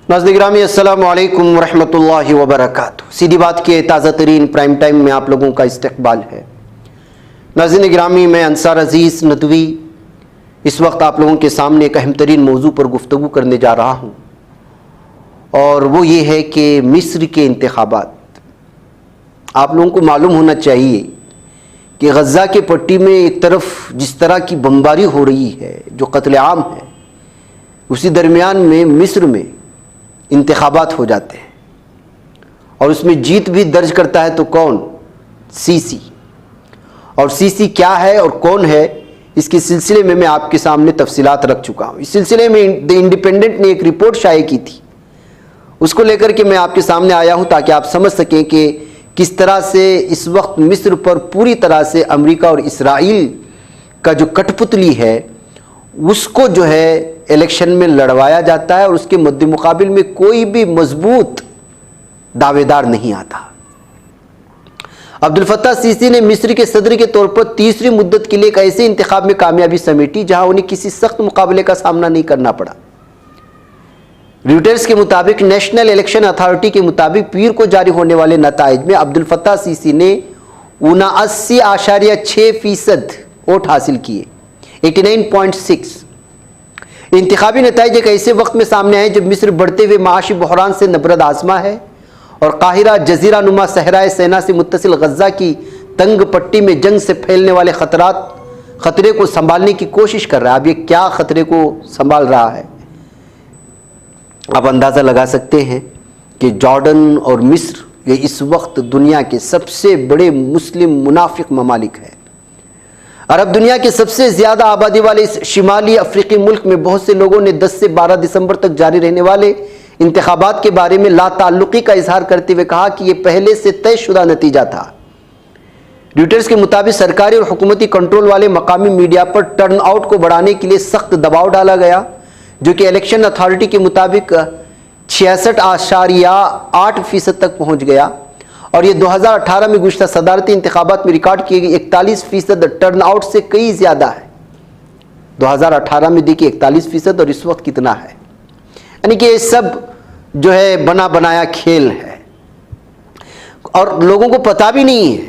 ناظرین گرامی السلام علیکم ورحمۃ اللہ وبرکاتہ۔ سیدھی بات کے تازہ ترین پرائم ٹائم میں آپ لوگوں کا استقبال ہے۔ ناظرین گرامی، میں انصار عزیز ندوی اس وقت آپ لوگوں کے سامنے ایک اہم ترین موضوع پر گفتگو کرنے جا رہا ہوں، اور وہ یہ ہے کہ مصر کے انتخابات۔ آپ لوگوں کو معلوم ہونا چاہیے کہ غزہ کے پٹی میں ایک طرف جس طرح کی بمباری ہو رہی ہے، جو قتل عام ہے، اسی درمیان میں مصر میں انتخابات ہو جاتے ہیں، اور اس میں جیت بھی درج کرتا ہے تو کون؟ سیسی۔ اور سیسی کیا ہے اور کون ہے، اس کے سلسلے میں آپ کے سامنے تفصیلات رکھ چکا ہوں۔ اس سلسلے میں دی انڈیپینڈنٹ نے ایک رپورٹ شائع کی تھی، اس کو لے کر کے میں آپ کے سامنے آیا ہوں تاکہ آپ سمجھ سکیں کہ کس طرح سے اس وقت مصر پر پوری طرح سے امریکہ اور اسرائیل کا جو کٹ پتلی ہے اس کو جو ہے الیکشن میں لڑوایا جاتا ہے، اور اس کے مد مقابل میں کوئی بھی مضبوط دعوے دار نہیں آتا۔ عبد الفتاح سیسی نے مصر کے صدر کے طور پر تیسری مدت کے لیے ایک ایسے انتخاب میں کامیابی سمیٹی جہاں انہیں کسی سخت مقابلے کا سامنا نہیں کرنا پڑا۔ رویٹرز کے مطابق نیشنل الیکشن اتھارٹی کے مطابق پیر کو جاری ہونے والے نتائج میں عبد الفتاح سیسی نے 79.6% ووٹ حاصل کیے، 89.6۔ انتخابی نتائج ایک ایسے وقت میں سامنے آئے جب مصر بڑھتے ہوئے معاشی بحران سے نبرد آزما ہے، اور قاہرہ جزیرہ نما صحرائے سینا سے متصل غزہ کی تنگ پٹی میں جنگ سے پھیلنے والے خطرے کو سنبھالنے کی کوشش کر رہا ہے۔ اب یہ کیا خطرے کو سنبھال رہا ہے؟ آپ اندازہ لگا سکتے ہیں کہ جارڈن اور مصر یہ اس وقت دنیا کے سب سے بڑے مسلم منافق ممالک ہیں۔ عرب دنیا کے سب سے زیادہ آبادی والے اس شمالی افریقی ملک میں بہت سے لوگوں نے 10 سے 12 دسمبر تک جاری رہنے والے انتخابات کے بارے میں لا تعلقی کا اظہار کرتے ہوئے کہا کہ یہ پہلے سے طے شدہ نتیجہ تھا۔ رویٹرز کے مطابق سرکاری اور حکومتی کنٹرول والے مقامی میڈیا پر ٹرن آؤٹ کو بڑھانے کے لیے سخت دباؤ ڈالا گیا، جو کہ الیکشن اتھارٹی کے مطابق 66.8% تک پہنچ گیا، اور یہ 2018 میں گزشتہ صدارتی انتخابات میں ریکارڈ کیے گئے 41% ٹرن آؤٹ سے کئی زیادہ ہے۔ 2018 میں دیکھیے 41% اور اس وقت کتنا ہے، یعنی کہ یہ سب جو ہے بنا بنایا کھیل ہے، اور لوگوں کو پتہ بھی نہیں ہے۔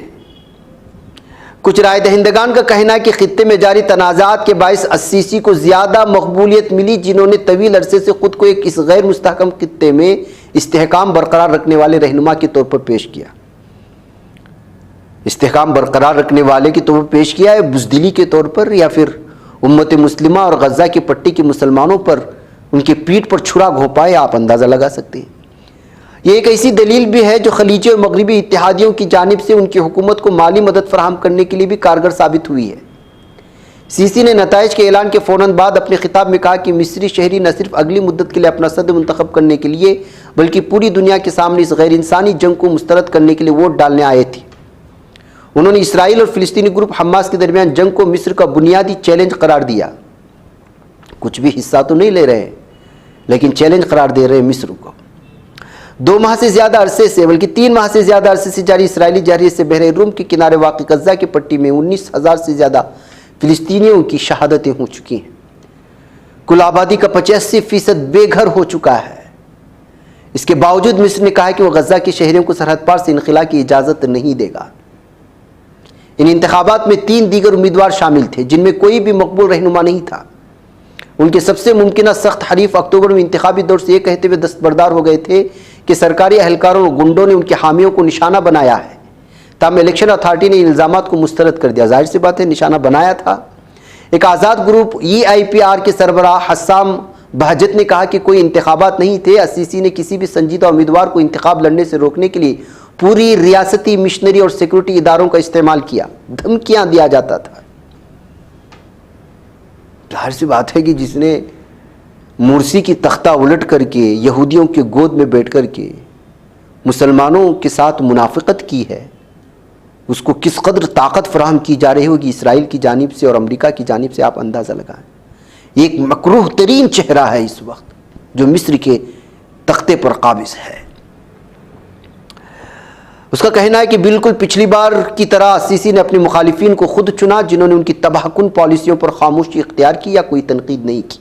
کچھ رائے دہندگان کا کہنا ہے کہ خطے میں جاری تنازعات کے باعث السیسی کو زیادہ مقبولیت ملی، جنہوں نے طویل عرصے سے خود کو ایک اس غیر مستحکم خطے میں استحکام برقرار رکھنے والے رہنما کے طور پر پیش کیا۔ استحکام برقرار رکھنے والے کے طور پر پیش کیا ہے، بزدلی کے طور پر، یا پھر امت مسلمہ اور غزہ کی پٹی کے مسلمانوں پر ان کے پیٹھ پر چھرا گھونپائے؟ آپ اندازہ لگا سکتے ہیں۔ یہ ایک ایسی دلیل بھی ہے جو خلیجی اور مغربی اتحادیوں کی جانب سے ان کی حکومت کو مالی مدد فراہم کرنے کے لیے بھی کارگر ثابت ہوئی ہے۔ سیسی نے نتائج کے اعلان کے فوراً بعد اپنے خطاب میں کہا کہ مصری شہری نہ صرف اگلی مدت کے لیے اپنا صدر منتخب کرنے کے لیے بلکہ پوری دنیا کے سامنے اس غیر انسانی جنگ کو مسترد کرنے کے لیے ووٹ ڈالنے آئے تھے۔ انہوں نے اسرائیل اور فلسطینی گروپ حماس کے درمیان جنگ کو مصر کا بنیادی چیلنج قرار دیا۔ کچھ بھی حصہ تو نہیں لے رہے، لیکن چیلنج قرار دے رہے مصر کو۔ 2 ماہ سے زیادہ عرصے سے، بلکہ 3 ماہ سے زیادہ عرصے سے جاری اسرائیلی جارحیت سے بحر روم کے کنارے واقع غزہ کی پٹی میں 19,000 سے زیادہ فلسطینیوں کی شہادتیں ہو چکی ہیں۔ کل آبادی کا 85% بے گھر ہو چکا ہے۔ اس کے باوجود مصر نے کہا ہے کہ وہ غزہ کے شہریوں کو سرحد پار سے انخلا کی اجازت نہیں دے گا۔ ان انتخابات میں 3 دیگر امیدوار شامل تھے، جن میں کوئی بھی مقبول رہنما نہیں تھا۔ ان کے سب سے ممکنہ سخت حریف اکتوبر میں انتخابی دور سے یہ کہتے ہوئے دستبردار ہو گئے تھے کہ سرکاری اہلکاروں اور گنڈوں نے ان کے حامیوں کو نشانہ بنایا ہے، تاہم الیکشن اتھارٹی نے ان الزامات کو مسترد کر دیا۔ ظاہر سی بات ہے، نشانہ بنایا تھا۔ ایک آزاد گروپ EIPR کے سربراہ حسام بہجت نے کہا کہ کوئی انتخابات نہیں تھے، السیسی نے کسی بھی سنجیدہ امیدوار کو انتخاب لڑنے سے روکنے کے لیے پوری ریاستی مشنری اور سیکورٹی اداروں کا استعمال کیا، دھمکیاں دیا جاتا تھا۔ ظاہر سی بات ہے کہ جس نے مرسی کی تختہ الٹ کر کے یہودیوں کے گود میں بیٹھ کر کے مسلمانوں کے ساتھ منافقت کی ہے، اس کو کس قدر طاقت فراہم کی جا رہی ہوگی اسرائیل کی جانب سے اور امریکہ کی جانب سے، آپ اندازہ لگائیں۔ یہ ایک مکروہ ترین چہرہ ہے اس وقت جو مصر کے تختے پر قابض ہے۔ اس کا کہنا ہے کہ بالکل پچھلی بار کی طرح سیسی نے اپنے مخالفین کو خود چنا، جنہوں نے ان کی تباہ کن پالیسیوں پر خاموشی اختیار کی یا کوئی تنقید نہیں کی۔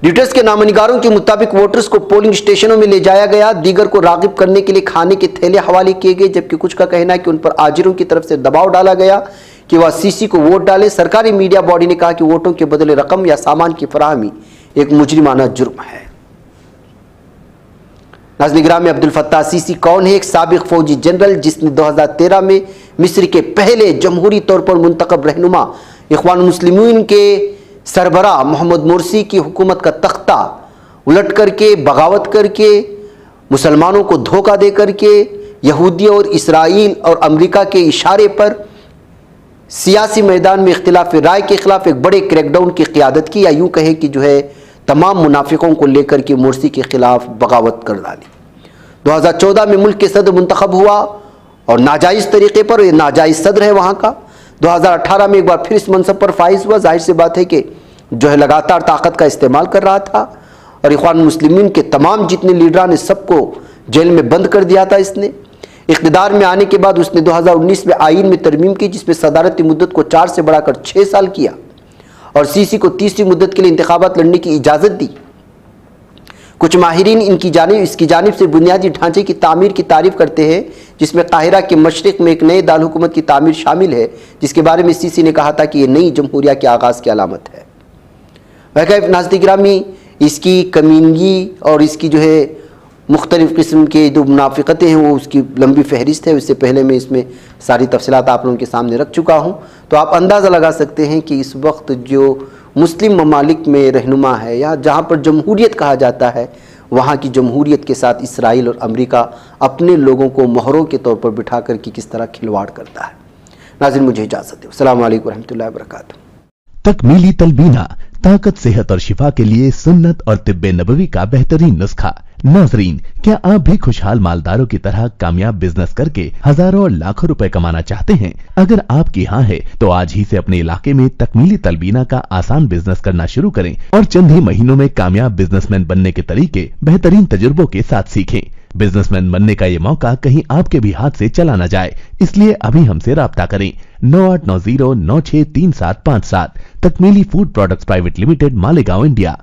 ریٹرز کے نامنگاروں کے مطابق ووٹرز کو پولنگ اسٹیشنوں میں لے جایا گیا، دیگر کو راغب کرنے کے لیے کھانے کے تھیلے حوالے کیے گئے، جبکہ کچھ کا کہنا ہے کہ ان پر آجروں کی طرف سے دباؤ ڈالا گیا کہ وہ سیسی کو ووٹ ڈالے۔ سرکاری میڈیا باڈی نے کہا کہ ووٹوں کے بدلے رقم یا سامان کی فراہمی ایک مجرمانہ جرم ہے۔ ناظرین گرامی، عبد الفتاح سیسی کون ہے؟ ایک سابق فوجی جنرل جس نے 2013 میں مصر کے پہلے جمہوری طور پر منتخب رہنما اخوان المسلمین کے سربراہ محمد مرسی کی حکومت کا تختہ الٹ کر کے، بغاوت کر کے، مسلمانوں کو دھوکہ دے کر کے، یہودیوں اور اسرائیل اور امریکہ کے اشارے پر سیاسی میدان میں اختلاف رائے کے خلاف ایک بڑے کریک ڈاؤن کی قیادت کی، یا یوں کہیں کہ جو ہے تمام منافقوں کو لے کر کے مرسی کے خلاف بغاوت کر ڈالی۔ 2014 میں ملک کے صدر منتخب ہوا اور ناجائز طریقے پر، یہ ناجائز صدر ہے وہاں کا۔ 2018 میں ایک بار پھر اس منصب پر فائز ہوا۔ ظاہر سی بات ہے کہ جو ہے لگاتار طاقت کا استعمال کر رہا تھا، اور اخوان المسلمین کے تمام جتنے لیڈران نے سب کو جیل میں بند کر دیا تھا اس نے۔ اقتدار میں آنے کے بعد اس نے 2019 میں آئین میں ترمیم کی، جس میں صدارتی مدت کو 4 سے بڑھا کر 6 سال کیا، اور سیسی کو تیسری مدت کے لیے انتخابات لڑنے کی اجازت دی۔ کچھ ماہرین اس کی جانب سے بنیادی ڈھانچے کی تعمیر کی تعریف کرتے ہیں، جس میں قاہرہ کے مشرق میں ایک نئے دارالحکومت کی تعمیر شامل ہے، جس کے بارے میں سیسی نے کہا تھا کہ یہ نئی جمہوریہ کے آغاز کی علامت ہے۔ ناظرین گرامی، اس کی کمینگی اور اس کی جو ہے مختلف قسم کے جو منافقتیں ہیں وہ اس کی لمبی فہرست ہے۔ اس سے پہلے میں اس میں ساری تفصیلات آپ لوگوں کے سامنے رکھ چکا ہوں، تو آپ اندازہ لگا سکتے ہیں کہ اس وقت جو مسلم ممالک میں رہنما ہے، یا جہاں پر جمہوریت کہا جاتا ہے، وہاں کی جمہوریت کے ساتھ اسرائیل اور امریکہ اپنے لوگوں کو مہروں کے طور پر بٹھا کر کے کس طرح کھلواڑ کرتا ہے۔ ناظرین مجھے اجازت دیں، السلام علیکم ورحمۃ اللہ وبرکاتہ۔ تکمیلی تلبینہ، طاقت، صحت اور شفا کے لیے سنت اور طب نبوی کا بہترین نسخہ۔ ناظرین، کیا آپ بھی خوشحال مالداروں کی طرح کامیاب بزنس کر کے ہزاروں اور لاکھوں روپے کمانا چاہتے ہیں؟ اگر آپ کی ہاں ہے تو آج ہی سے اپنے علاقے میں تکمیلی تلبینہ کا آسان بزنس کرنا شروع کریں اور چند ہی مہینوں میں کامیاب بزنس مین بننے کے طریقے بہترین تجربوں کے ساتھ سیکھیں۔ بزنس مین بننے کا یہ موقع کہیں آپ کے بھی ہاتھ سے چلا نہ جائے، اس لیے ابھی ہم سے رابطہ کریں۔ 9890963757 تکمیلی food products private limited, Malegaon, India.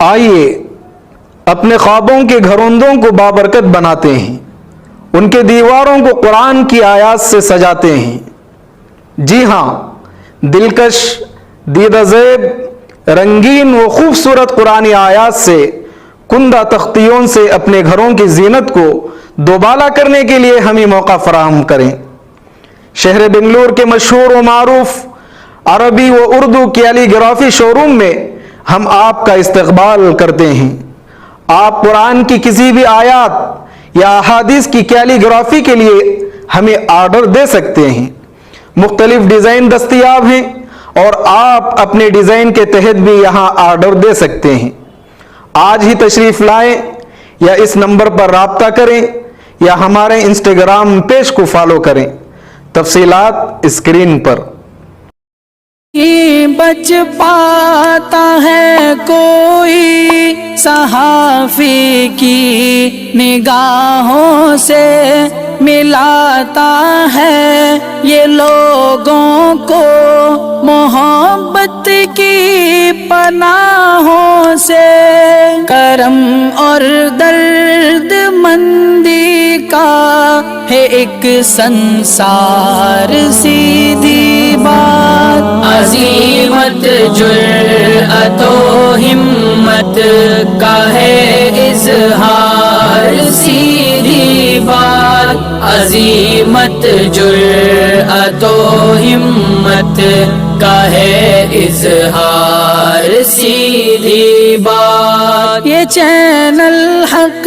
آئیے اپنے خوابوں کے گھروندوں کو بابرکت بناتے ہیں، ان کے دیواروں کو قرآن کی آیات سے سجاتے ہیں۔ جی ہاں، دلکش، دیدہ زیب، رنگین و خوبصورت قرآنی آیات سے کندہ تختیوں سے اپنے گھروں کی زینت کو دوبالا کرنے کے لیے ہمیں موقع فراہم کریں۔ شہر بنگلور کے مشہور و معروف عربی و اردو کیلی گرافی شو روم میں ہم آپ کا استقبال کرتے ہیں۔ آپ قرآن کی کسی بھی آیات یا احادیث کی کیلی گرافی کے لیے ہمیں آرڈر دے سکتے ہیں۔ مختلف ڈیزائن دستیاب ہیں اور آپ اپنے ڈیزائن کے تحت بھی یہاں آرڈر دے سکتے ہیں۔ آج ہی تشریف لائیں یا اس نمبر پر رابطہ کریں یا ہمارے انسٹاگرام پیج کو فالو کریں۔ تفصیلات اسکرین پر۔ بچ پاتا ہے کوئی صحافی کی نگاہوں سے، ملاتا ہے یہ لوگوں کو محبت کی پناہوں سے۔ کرم اور درد مندی کا ہے ایک سنسار، سیدھی بات عظیمت جرأت و ہمت کا ہے اظہار، سیدھی بات عظیمت جرأت و ہمت کا ہے اظہار، سیدھی بات۔ یہ چینل حق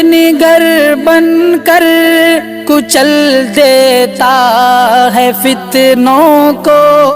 نگر بن کر کچل دیتا ہے فتنوں کو۔